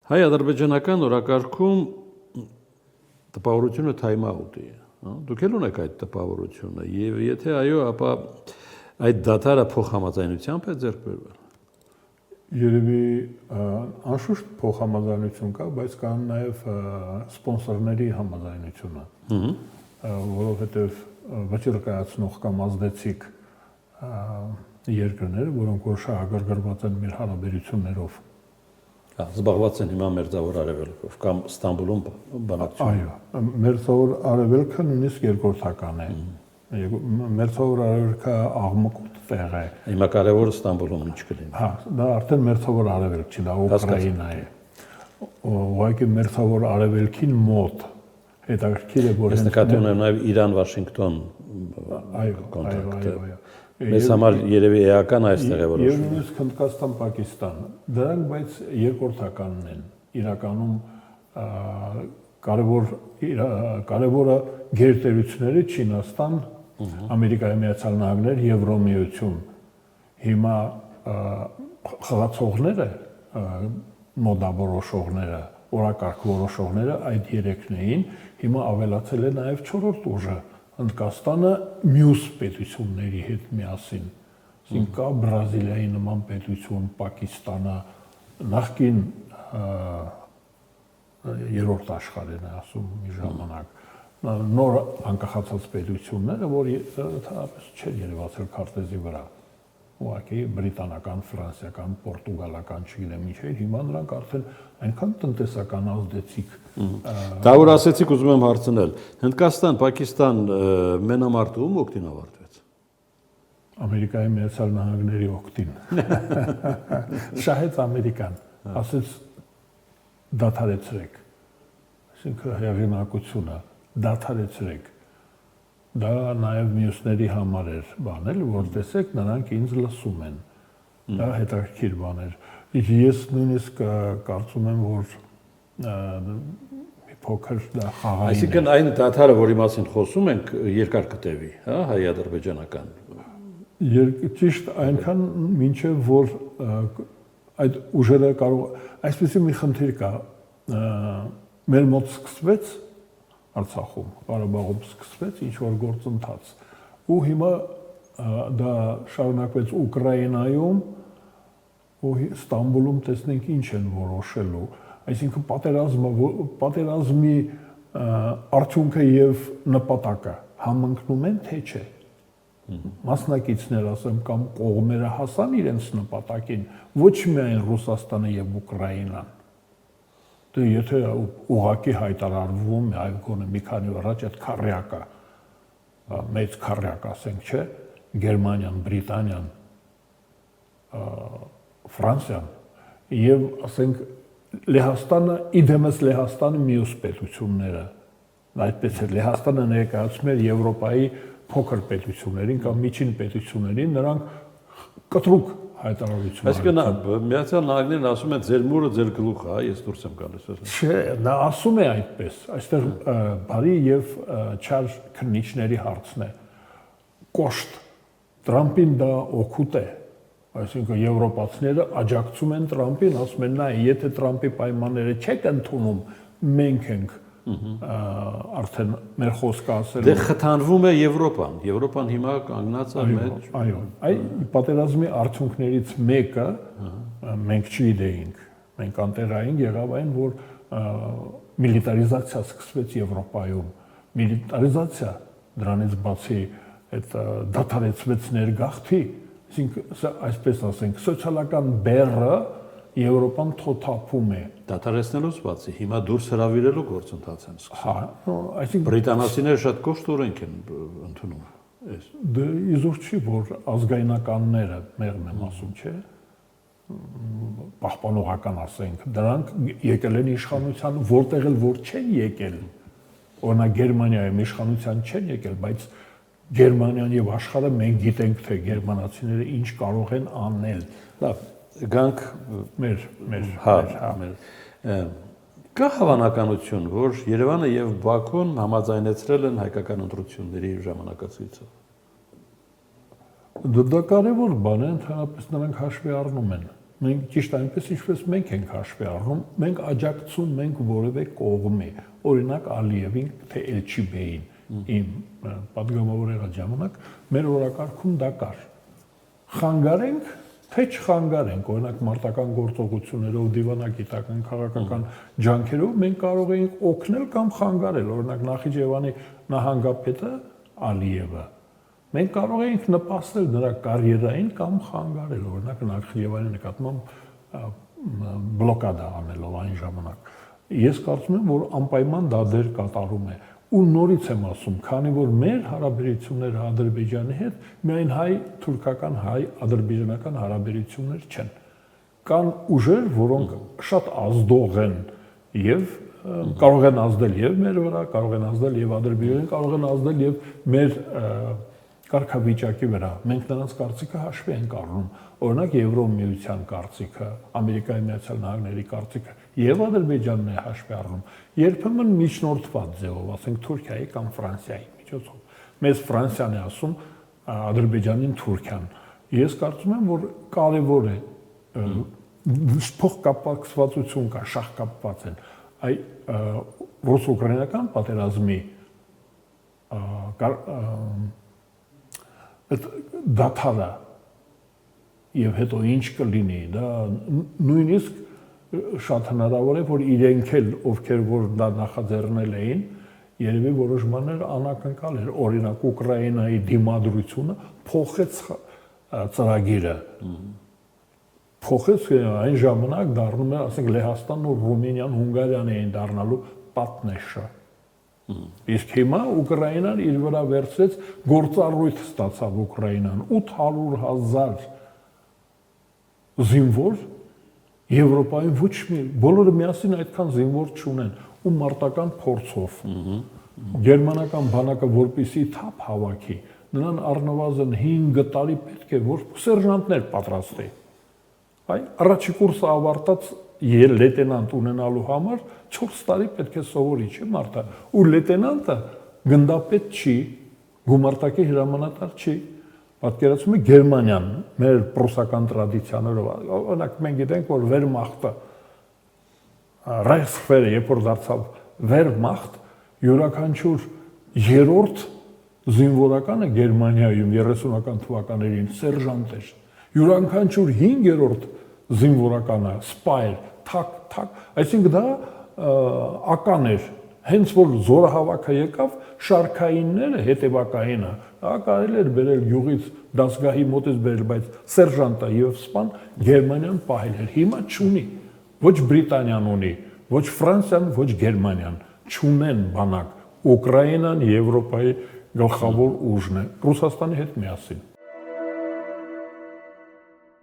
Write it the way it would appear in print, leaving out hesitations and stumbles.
Հայ-ադրբեջանական օրակարգում տպավորությունը time out է, դուք էլ ունեք այդ տպավորությունը, եւ եթե այո, ապա այդ դատարը փոխհամաձայնությամբ է ձեռք բերվել։ Երևի անշուշտ փոխհամաձայնություն կա, բայց կան նաև սպոնսորների համաձայնությունը, որովհետև վճիռ կայացնող կամ ազդեցիկ երկրները, որոնք որ շահագրգռված են մեր հարաբերություններով, զբաղված են հիմա Մերձավոր Արևելքով կամ Ստամբուլում բանակցություն։ Այո, Մերձավոր Արևելքը նույնիսկ երկրորդական է։ Մերձավոր Արևելքը աղմկոտ տեղ է։ Հիմա կարևորը Ստամբուլում ինչ կլինի։ Հա, դա արդեն Մերձավոր Արևելք չի, դա Ուկրաինա է։ Ուղղակի Մերձավոր Արևելքին մոտ հետաքրքիր է, որ ես նկատի ունեմ նաև Իրան-Վաշինգտոն կոնտակտը։ Մեզ համար երևի էական այստեղ է որոշվում։ Եվ նույնիսկ Հնդկաստան-Պակիստան, դրանք բայց երկրորդականն են։ Իրականում կարևորը գերտերությունները Չինաստան, Ամերիկայի Միացյալ Նահանգներ, Եվրոմիություն։ Հիմա խաղացողները, մոդավորոշողները, օրակարգ որոշողները այդ երեքն էին, հիմա ավելացել է նաև չորրորդ ուժը, Հնդկաստանը մյուս պետությունների հետ միասին։ Այսինքն կա Բրազիլիայի նման պետություն, Պակիստանը, նախկին երրորդ աշխարհն է ասում մի ժամանակ, նոր անկախացած պետությունները, որ ընդհանրապես չեն երևացել քարտեզի վրա։ Ուղղակի բրիտանական, ֆրանսիական, պորտուգալական, չգիտեմ ինչ էր, հիմա նրանք արդեն այնքան տնտեսական ազդեցիկ։ Դա որ ասեցիք, ուզում եմ հարցնել, Հնդկաստան, Պակիստան մենամարտը ում օգտին ավարտվեց։ Ամերիկայի Միացյալ Նահանգների օգտին։ Շահեց Ամերիկան, ասեց դադարեցրեք։ Այսինքն հեղինակությունը դադարեցրեք։ Դա նաև մյուսների համար էր բանել, որ տեսեք, նրանք ինձ լսում են։ Դա հետաքրքիր բան էր։ Ես նույնիսկ կարծում եմ, որ մի փոքր դա խաղային է։ Այսինքն այն դադարը, որի մասին խոսում ենք, երկար կտևի, հա, հայ-ադրբեջանական։ Ճիշտ այնքան մինչև որ այդ ուժերը կարող այսպեսի մի խնդիր կա, մեր մոտ սկսվեց Արցախում, Ղարաբաղում սկսվեց ինչ-որ գործընթաց, ու հիմա դա շարունակվեց Ուկրաինայում, ու Ստամբուլում տեսնենք ինչ են որոշելու, այսինքն պատերազմի արդյունքը և նպատակը համընկնում են, թե չէ, մասնակիցներ ասեմ, կամ կողմերը հասան իրենց նպատակին, ոչ միայն Ռուսաստանը և Ուկրաինան, եթե ուղղակի հայտարարվում է, այլ գոնե մի քանի օր առաջ այդ քառյակը, մեծ քառյակ ասենք, չէ, Գերմանիան, Բրիտանիան, Ֆրանսիան եւ ասենք Լեհաստանը, իդեմս Լեհաստանը մյուս պետությունները, այդպես է Լեհաստանը ներկայացնում էր Եվրոպայի փոքր պետություններին կամ միջին պետություններին, նրանք կտրուկ հայտարարություն։ Այսինքն Միացյալ Նահանգներն ասում են ձեր մուրը ձեր գլուխը, հա, ես դուրս եմ գալիս։ Չէ, նա ասում է այդպես, այստեղ բարի եւ չար քննիչների հարցն է։ Կոշտ Տրամպին դա օգուտ է, այսինքն եվրոպացիները աջակցում են Տրամպին, ասում են, նայ, եթե Տրամպի պայմանները չեք ընդունում, մենք ենք արդեն մեր խոսքը ասել։ Դե խթանվում է Եվրոպան հիմա կանգնած է մեջ։ Այո, այ պատերազմի արդյունքներից մեկը մենք չգիտեինք, մենք անտեղային եղավ այն, որ միլիտարիզացիա սկսվեց Եվրոպայում։ Միլիտարիզացիա դրանից բացի այդ դադարեցվեց ներգաղթի, այսինքն այսպես ասենք, սոցիալական բեռը Եվրոպան թոթափում է։ Դադարեցնելուց բացի, հիմա դուրս հրավիրելու գործընթաց են սկսում։ Հա, այսինքն բրիտանացիները շատ կոշտ օրենք են ընդունում։ Դե իզուր չի, որ ազգայնականները, մեղմ եմ ասում, չէ, պահպանողական ասենք, դրանք եկել են իշխանության, որտեղ էլ որ չեն եկել, օրինակ Գերմանիայում իշխանության չեն եկել, բայց Գերմանիան եւ աշխարհը մենք գիտենք, թե գերմանացիները ինչ կարող են անել։ Լավ, գանք մեր կա հավանականություն, որ Երևանը եւ Բաքուն համաձայնեցրել են հայկական ընտրությունների ժամանակացույցը։ Դա կարևոր բան է, ընդհանրապես նրանք հաշվի առնում են։ Մենք ճիշտ այնպես ինչպես մենք ենք հաշվի առնում, մենք աջակցում ենք որևէ կողմի, օրինակ Ալիևին, թե Էլչիբեին, իմ պատգամավոր եղած ժամանակ մեր օրակարգում դա կար։ Խանգարենք, թե չխանգարենք, օրինակ մարտական գործողություններով, դիվանագիտական, քաղաքական ջանքերով մենք կարող էինք օգնել կամ խանգարել, օրինակ Նախիջևանի նահանգապետը Ալիևը մենք կարող էինք նպաստել նրա կարիերային կամ խանգարել, օրինակ Նախիջևանի նկատմամբ բլոկադա անելով այն ժամանակ։ Ես կարծում եմ, որ անպայման դա դեր կատարում է։ Ու նորից եմ ասում, քանի որ մեր հարաբերությունները Ադրբեջանի հետ միայն հայ-թուրքական, հայ-ադրբեջանական հարաբերություններ չեն։ Կան ուժեր, որոնք շատ ազդող են եւ կարող են ազդել եւ մեր վրա, կարող են ազդել եւ Ադրբեջանին, կարող են ազդել եւ մեր կարգավիճակի վրա։ Մենք նրանց կարծիքը հաշվի ենք առնում, օրինակ Եվրոմիության կարծիքը, Ամերիկայի Միացյալ Նահանգների կարծիքը եւ Ադրբեջանն է հաշվի առնում։ Երբեմն միջնորդված ձևով, ասենք Թուրքիայի կամ Ֆրանսիայի միջոցով։ Մեզ Ֆրանսիան է ասում Ադրբեջանին Թուրքիան։ Ես կարծում եմ, որ կարևոր է փոխկապակցվածություն կա, շահկապված են այ ռուս-ուկրաինական պատերազմի դաթարը եւ հետո ինչ կլինի, դա նույնիսկ շատ հնարավոր է, որ իրենք էլ ովքեր որ դա նախաձեռնել էին, երևի որոշ բաներ անակնկալ էր, օրինակ Ուկրաինայի դիմադրությունը փոխեց ծրագիրը։ Փոխեց այն ժամանակ դառնում էր, ասենք Լեհաստանն ու Ռումինիան, Հունգարիան էին դառնալու պատնեշը։ Իսկ հիմա Ուկրաինան իր վրա վերցրեց գործառույթ ստացավ Ուկրաինան 800,000 զինվոր Եվրոպայում ոչ մի բոլորը միասին այդքան զինվոր չունեն ու մարտական փորձով գերմանական բանակը որպեսի թափ հավաքի նրան առնվազն 5 տարի պետք է որ սերժանտներ պատրաստի այ առաջի կուրսը ավարտած լեյտենանտ ունենալու համար 4 տարի պետք է սովորի, չէ՞ մարդը։ Ու լեյտենանտը գնդապետ չի, գումարտակի հրամանատար չի։ Պատկերացնում եք Գերմանիան, մեր պրուսական տրադիցիաներով, օրինակ մենք գիտենք, որ Վերմախտը Ռայխսվերը, երբ որ դարձավ Վերմախտ, յուրաքանչյուր երրորդ զինվորականը Գերմանիայում 30-ական թվականներին սերժանտ էր։ Յուրաքանչյուր 5-րդ զինվորականը սպայր, թակ, այսինքն դա ական էր, հենց որ զորահավաքը եկավ, շարքայինները, հետևակայինը, դա կարելի էր բերել գյուղից դասգահի մոտից բերել, բայց սերժանտը եւ սպան Գերմանիան պահել էր, հիմա չունի, ոչ Բրիտանիան ունի, ոչ Ֆրանսիան, ոչ Գերմանիան, չունեն բանակ, Ուկրաինան Եվրոպայի գլխավոր ուժն է, Ռուսաստանի հետ միասին։